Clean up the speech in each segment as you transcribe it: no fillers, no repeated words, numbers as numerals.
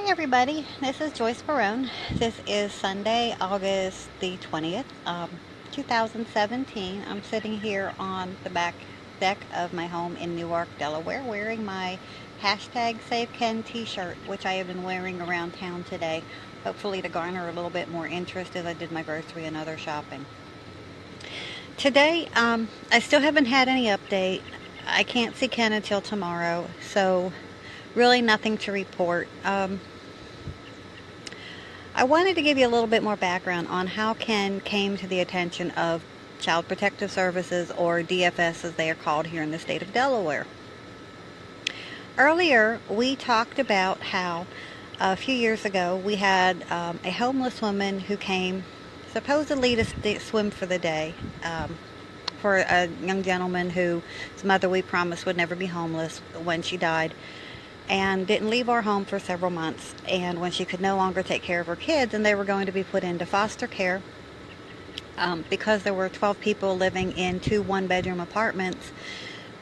Everybody, this is Joyce Barron. This is Sunday, August the 20th, 2017. I'm sitting here on the back deck of my home in Newark, Delaware, wearing my hashtag saveken t-shirt, which I have been wearing around town today, hopefully to garner a little bit more interest as I did my grocery and other shopping. Today, I still haven't had any update. I can't see Ken until tomorrow, so really nothing to report. I wanted to give you a little bit more background on how Ken came to the attention of Child Protective Services, or DFS as they are called here in the state of Delaware. Earlier, we talked about how a few years ago we had a homeless woman who came supposedly to swim for the day for a young gentleman whose mother we promised would never be homeless when she died, and didn't leave our home for several months. And when she could no longer take care of her kids and they were going to be put into foster care, because there were 12 people living in two one-bedroom apartments,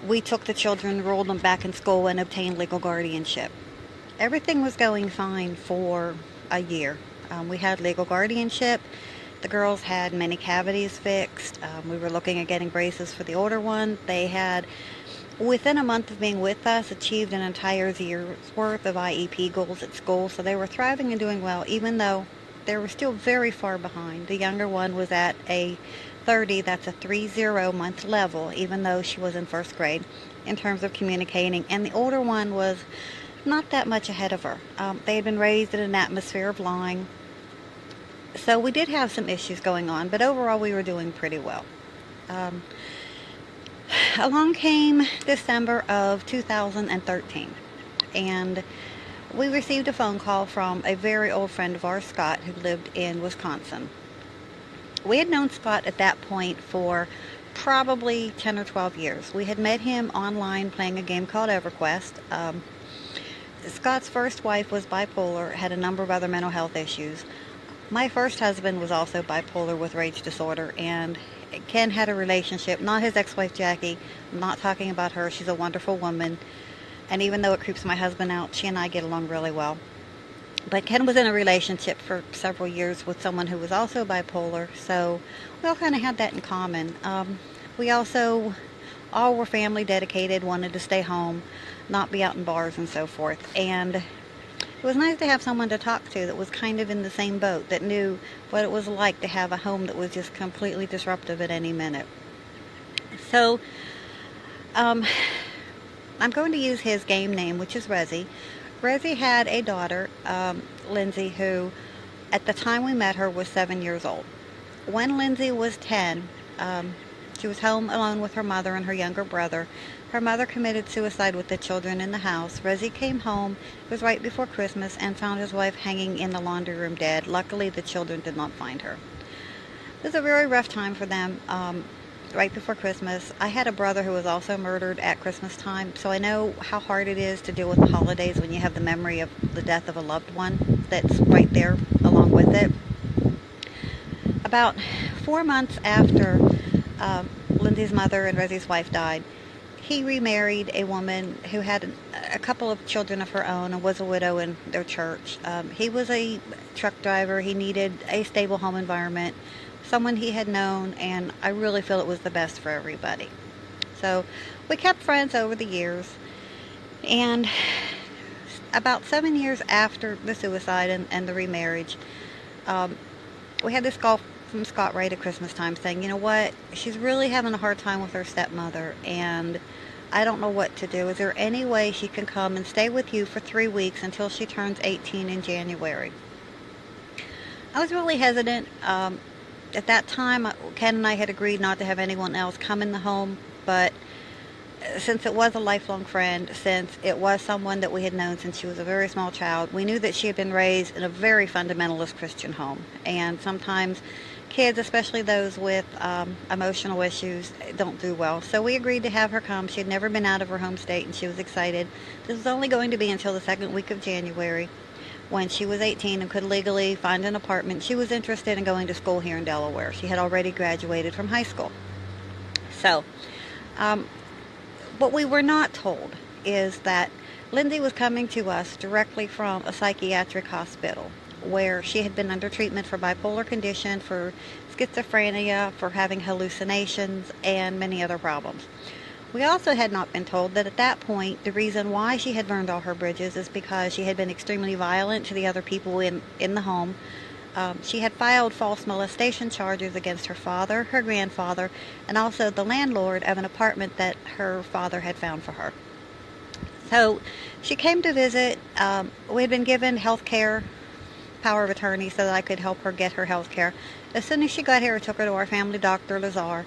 we took the children, enrolled them back in school, and obtained legal guardianship. Everything was going fine for a year. We had legal guardianship. The girls had many cavities fixed. We were looking at getting braces for the older one. They had, within a month of being with us, achieved an entire year's worth of IEP goals at school, so they were thriving and doing well, even though they were still very far behind. The younger one was at a 30, that's a 3-0 month level, even though she was in first grade, in terms of communicating, and the older one was not that much ahead of her. They had been raised in an atmosphere of lying, so we did have some issues going on, but overall we were doing pretty well. Along came December of 2013, and we received a phone call from a very old friend of ours, Scott, who lived in Wisconsin. We had known Scott at that point for probably 10 or 12 years. We had met him online playing a game called EverQuest. Scott's first wife was bipolar, had a number of other mental health issues. My first husband was also bipolar with rage disorder, and Ken had a relationship, not his ex-wife Jackie. I'm not talking about her. She's a wonderful woman, and even though it creeps my husband out, she and I get along really well. But Ken was in a relationship for several years with someone who was also bipolar, so we all kind of had that in common. We also all were family dedicated, wanted to stay home, not be out in bars and so forth, and it was nice to have someone to talk to that was kind of in the same boat, that knew what it was like to have a home that was just completely disruptive at any minute. So, I'm going to use his game name, which is Rezzy. Rezzy had a daughter, Lindsay, who at the time we met her was 7 years old. When Lindsay was 10, she was home alone with her mother and her younger brother. Her mother committed suicide with the children in the house. Rezzy came home, it was right before Christmas, and found his wife hanging in the laundry room dead. Luckily, the children did not find her. It was a very rough time for them, right before Christmas. I had a brother who was also murdered at Christmas time, so I know how hard it is to deal with the holidays when you have the memory of the death of a loved one that's right there along with it. About 4 months after Lindsay's mother and Rezzy's wife died, he remarried a woman who had a couple of children of her own and was a widow in their church. He was a truck driver. He needed a stable home environment, someone he had known, and I really feel it was the best for everybody. So we kept friends over the years, and about 7 years after the suicide and the remarriage, we had this call from Scott right at Christmas time saying, you know what, she's really having a hard time with her stepmother, and I don't know what to do. Is there any way she can come and stay with you for 3 weeks until she turns 18 in January? I was really hesitant. At that time, Ken and I had agreed not to have anyone else come in the home, but since it was a lifelong friend, since it was someone that we had known since she was a very small child, we knew that she had been raised in a very fundamentalist Christian home, and sometimes kids, especially those with emotional issues, don't do well. So we agreed to have her come. She had never been out of her home state, and she was excited. This was only going to be until the second week of January, when she was 18 and could legally find an apartment. She was interested in going to school here in Delaware. She had already graduated from high school. So, what we were not told is that Lindsay was coming to us directly from a psychiatric hospital where she had been under treatment for bipolar condition, for schizophrenia, for having hallucinations, and many other problems. We also had not been told that at that point, the reason why she had burned all her bridges is because she had been extremely violent to the other people in the home. She had filed false molestation charges against her father, her grandfather, and also the landlord of an apartment that her father had found for her. So she came to visit. We had been given health care power of attorney so that I could help her get her health care. As soon as she got here, I took her to our family doctor, Lazar,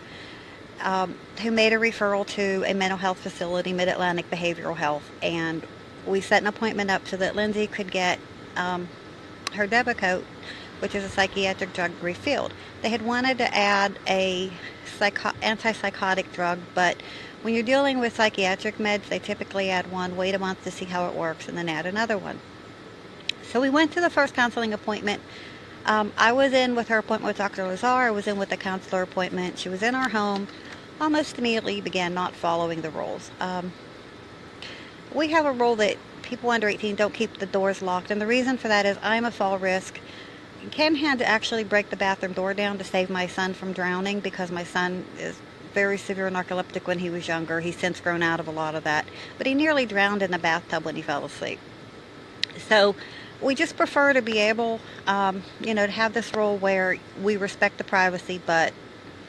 who made a referral to a mental health facility, Mid-Atlantic Behavioral Health, and we set an appointment up so that Lindsay could get her Depakote, which is a psychiatric drug, refilled. They had wanted to add a antipsychotic drug, but when you're dealing with psychiatric meds, they typically add one, wait a month to see how it works, and then add another one. So we went to the first counseling appointment. I was in with her appointment with Dr. Lazar. I was in with the counselor appointment. She was in our home. Almost immediately began not following the rules. We have a rule that people under 18 don't keep the doors locked, and the reason for that is I'm a fall risk. Ken had to actually break the bathroom door down to save my son from drowning because my son is very severe narcoleptic when he was younger. He's since grown out of a lot of that, but he nearly drowned in the bathtub when he fell asleep. So we just prefer to be able, to have this rule where we respect the privacy, but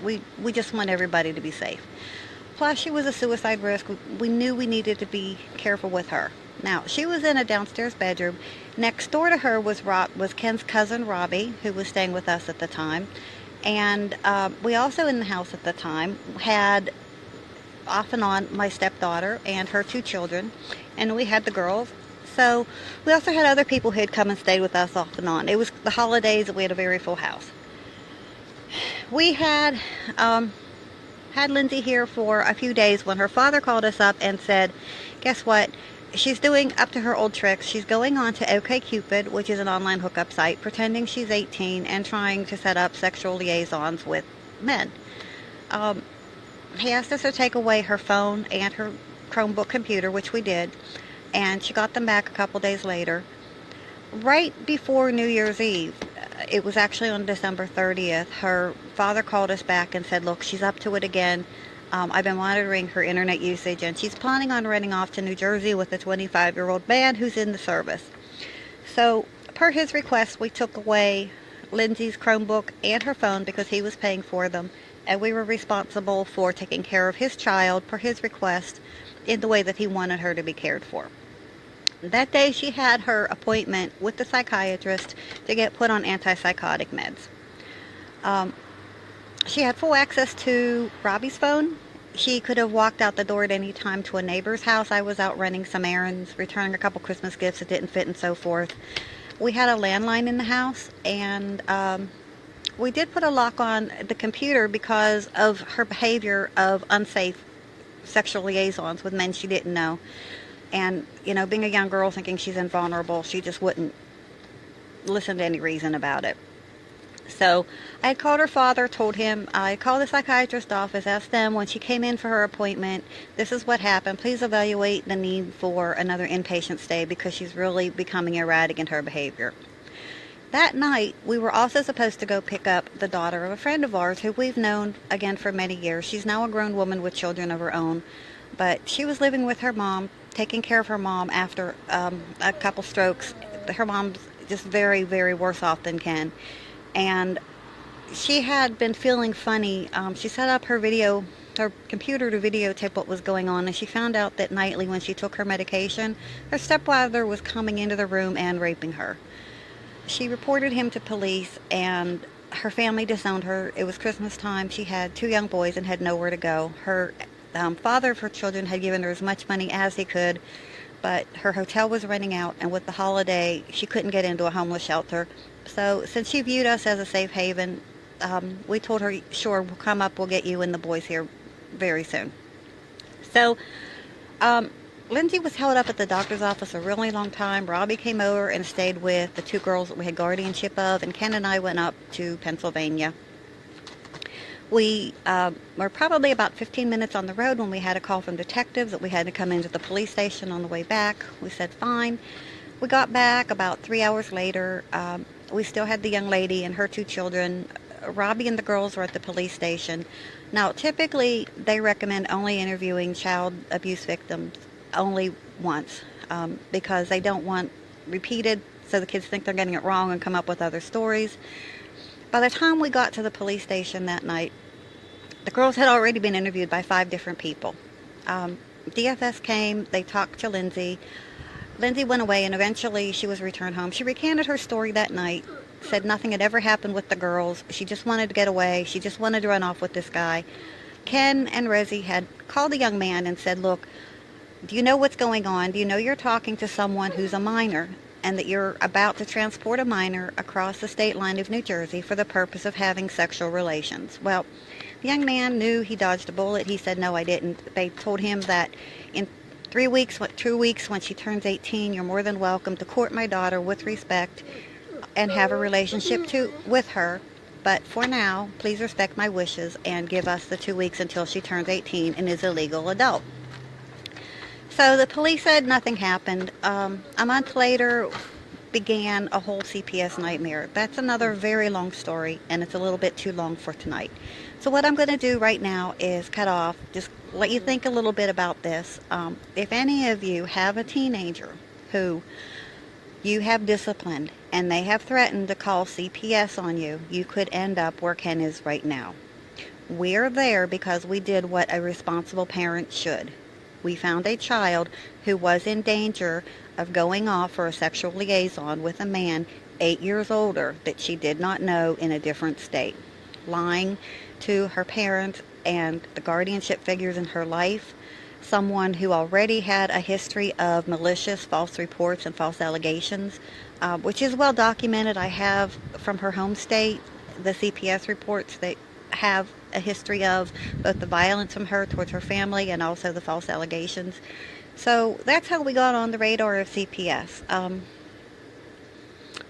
we just want everybody to be safe. Plus, she was a suicide risk. We knew we needed to be careful with her. Now, she was in a downstairs bedroom. Next door to her was Ken's cousin, Robbie, who was staying with us at the time. And we also in the house at the time had, off and on, my stepdaughter and her 2 children. And we had the girls. So we also had other people who had come and stayed with us off and on. It was the holidays and we had a very full house. We had Lindsay here for a few days when her father called us up and said, guess what? She's doing up to her old tricks. She's going on to OkCupid, which is an online hookup site, pretending she's 18 and trying to set up sexual liaisons with men. He asked us to take away her phone and her Chromebook computer, which we did, and she got them back a couple days later. Right before New Year's Eve, it was actually on December 30th, her father called us back and said, look, she's up to it again. I've been monitoring her internet usage, and she's planning on running off to New Jersey with a 25-year-old man who's in the service. So, per his request, we took away Lindsay's Chromebook and her phone because he was paying for them, and we were responsible for taking care of his child, per his request, in the way that he wanted her to be cared for. That day, she had her appointment with the psychiatrist to get put on antipsychotic meds. She had full access to Robbie's phone. She could have walked out the door at any time to a neighbor's house. I was out running some errands, returning a couple Christmas gifts that didn't fit and so forth. We had a landline in the house, and we did put a lock on the computer because of her behavior of unsafe sexual liaisons with men she didn't know. And, being a young girl thinking she's invulnerable, she just wouldn't listen to any reason about it. So I had called her father, told him, I called the psychiatrist's office, asked them when she came in for her appointment, this is what happened. Please evaluate the need for another inpatient stay because she's really becoming erratic in her behavior. That night, we were also supposed to go pick up the daughter of a friend of ours who we've known, again, for many years. She's now a grown woman with children of her own, but she was living with her mom, taking care of her mom after a couple strokes. Her mom's just very, very worse off than Ken. And she had been feeling funny. She set up her computer to videotape what was going on, and she found out that nightly when she took her medication, her stepfather was coming into the room and raping her. She reported him to police, and her family disowned her. It was Christmas time. She had 2 young boys and had nowhere to go. Her father of her children had given her as much money as he could, but her hotel was running out, and with the holiday, she couldn't get into a homeless shelter. So since she viewed us as a safe haven, we told her, sure, we'll come up, we'll get you and the boys here very soon. So Lindsay was held up at the doctor's office a really long time. Robbie came over and stayed with the 2 girls that we had guardianship of, and Ken and I went up to Pennsylvania. We were probably about 15 minutes on the road when we had a call from detectives that we had to come into the police station on the way back. We said fine. We got back about 3 hours later. We still had the young lady and her two children. Robbie and the girls were at the police station. Now, typically, they recommend only interviewing child abuse victims only once because they don't want repeated, so the kids think they're getting it wrong and come up with other stories. By the time we got to the police station that night, the girls had already been interviewed by 5 different people. DFS came, they talked to Lindsay. Lindsay went away, and eventually she was returned home. She recanted her story that night, said nothing had ever happened with the girls. She just wanted to get away. She just wanted to run off with this guy. Ken and Rezzy had called the young man and said, look, do you know what's going on? Do you know you're talking to someone who's a minor and that you're about to transport a minor across the state line of New Jersey for the purpose of having sexual relations? Well, the young man knew he dodged a bullet. He said, no, I didn't. They told him that in 2 weeks, when she turns 18, you're more than welcome to court my daughter with respect and have a relationship with her. But for now, please respect my wishes and give us the 2 weeks until she turns 18 and is a legal adult. So the police said nothing happened. A month later began a whole CPS nightmare. That's another very long story, and it's a little bit too long for tonight. So what I'm going to do right now is cut off, just let you think a little bit about this. If any of you have a teenager who you have disciplined and they have threatened to call CPS on you, you could end up where Ken is right now. We're there because we did what a responsible parent should. We found a child who was in danger of going off for a sexual liaison with a man 8 years older that she did not know in a different state, lying to her parents and the guardianship figures in her life, someone who already had a history of malicious false reports and false allegations, which is well documented. I have from her home state the CPS reports that have a history of both the violence from her towards her family and also the false allegations. So that's how we got on the radar of CPS.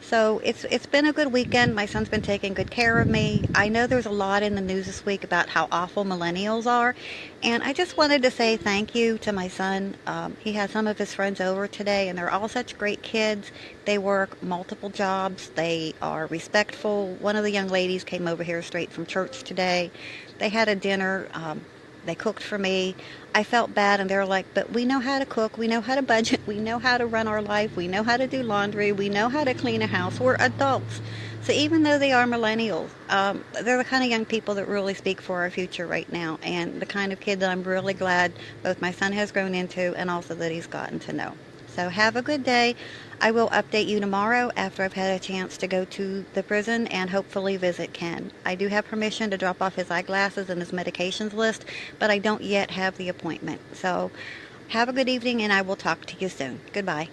So it's been a good weekend. My son's been taking good care of me. I know there's a lot in the news this week about how awful millennials are, and I just wanted to say thank you to my son. He had some of his friends over today, and they're all such great kids. They work multiple jobs. They are respectful. One of the young ladies came over here straight from church today. They had a dinner. They cooked for me. I felt bad, and they were like, but we know how to cook, we know how to budget, we know how to run our life, we know how to do laundry, we know how to clean a house. We're adults. So even though they are millennials, they're the kind of young people that really speak for our future right now, and the kind of kid that I'm really glad both my son has grown into and also that he's gotten to know. So have a good day. I will update you tomorrow after I've had a chance to go to the prison and hopefully visit Ken. I do have permission to drop off his eyeglasses and his medications list, but I don't yet have the appointment. So have a good evening, and I will talk to you soon. Goodbye.